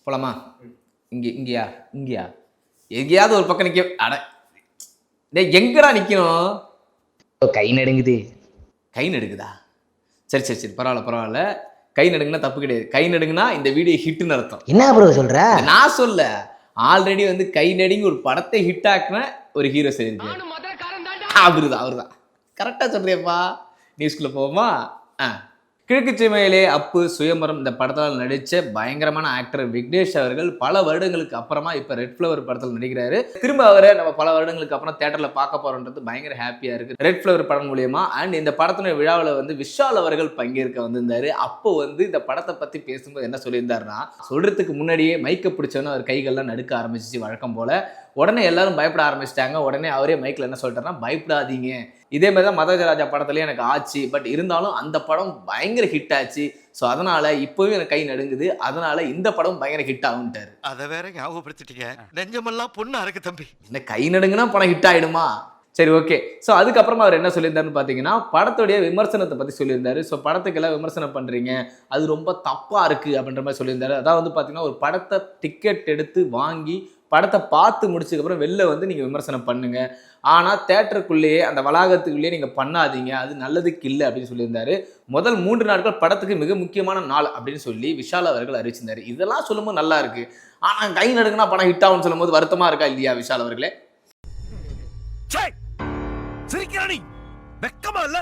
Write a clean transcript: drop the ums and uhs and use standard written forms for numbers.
போலாமா? இங்கேயா எங்கேயாவது ஒரு பக்கம் நிற்க. அட டேய், எங்கடா நிற்கணும்? கை நடுங்குது. கை நடுக்குதா? சரி பரவாயில்ல. கை நடுங்குனா தப்பு கிடையாது. கை நடுங்குனா இந்த வீடியோ ஹிட்னு அர்த்தம். என்ன ப்ரோ சொல்ற? நான் சொல்ல, ஆல்ரெடி வந்து கை நடுங்கி ஒரு படத்தை ஹிட் ஆக்குன ஒரு ஹீரோ சொல்லியிருக்காரு. அவருதான். கரெக்டாக சொல்றியப்பா. நியூஸ்குள்ளே போவோமா? கிழக்கு சீமையிலே அப்பு, சுயமரம் இந்த படத்தால் நடித்த பயங்கரமான ஆக்டர் விக்னேஷ் அவர்கள் பல வருடங்களுக்கு அப்புறமா இப்போ ரெட் ஃப்ளவர் படத்தில் நடிக்கிறாரு. திரும்ப அவரை நம்ம பல வருடங்களுக்கு அப்புறம் தேட்டரில் பார்க்க போறோன்றது பயங்கர ஹாப்பியாக இருக்குது ரெட் ஃப்ளவர் படம் மூலியமா. அண்ட் இந்த படத்தினுடைய விழாவில் வந்து விஷால் அவர்கள் பங்கேற்க வந்திருந்தாரு. அப்போ வந்து இந்த படத்தை பற்றி பேசும்போது என்ன சொல்லியிருந்தாருன்னா, சொல்றதுக்கு முன்னாடியே மைக்கை பிடிச்சோன்னு அவர் கைகள்லாம் நடுக்க ஆரம்பிச்சிச்சு வழக்கம் போல. உடனே எல்லாரும் பயப்பட ஆரம்பிச்சிட்டாங்க. உடனே அவரே மைக்கில் என்ன சொல்லிட்டாருன்னா, பயப்படாதீங்க, இதே மாதிரி தான் மதராஜா படத்துலேயே எனக்கு ஆச்சு, பட் இருந்தாலும் அந்த படம் பயங்கர ஹிட் ஆச்சு, ஸோ அதனால இப்போவும் எனக்கு கை நடுங்குது, அதனால இந்த படம் பயங்கர ஹிட் ஆகுன்ட்டாரு. அதை வேற ஞாபகப்படுத்திட்டீங்க. நெஞ்சமெல்லாம் பொண்ணு அறக்கு தம்பி. என்ன கை நடுங்குனா படம் ஹிட் ஆகிடுமா? சரி, ஓகே. ஸோ அதுக்கப்புறமா அவர் என்ன சொல்லியிருந்தாருன்னு பார்த்தீங்கன்னா, படத்துடைய விமர்சனத்தை பற்றி சொல்லியிருந்தாரு. ஸோ படத்துக்கெல்லாம் விமர்சனம் பண்ணுறீங்க, அது ரொம்ப தப்பாக இருக்குது அப்படின்ற மாதிரி சொல்லியிருந்தாரு. அதாவது வந்து பார்த்தீங்கன்னா, ஒரு படத்தை டிக்கெட் எடுத்து வாங்கி படத்தை பார்த்து முடிச்சதுக்கப்புறம் வெளில வந்து நீங்கள் விமர்சனம் பண்ணுங்க, ஆனால் தேட்டருக்குள்ளேயே அந்த வளாகத்துக்குள்ளேயே நீங்கள் பண்ணாதீங்க, அது நல்லதுக்கு இல்லை அப்படின்னு சொல்லியிருந்தாரு. முதல் 3 நாட்கள் படத்துக்கு மிக முக்கியமான நாள் அப்படின்னு சொல்லி விஷால் அவர்கள் அறிவிச்சிருந்தாரு. இதெல்லாம் சொல்லும்போது நல்லா இருக்கு, ஆனால் கை நடுங்குனா படம் ஹிட் ஆகும்னு சொல்லும்போது வருத்தமாக இருக்கா இல்லையா விஷால் அவர்களே? சிரிக்கிறானி வெக்கமா இல்ல?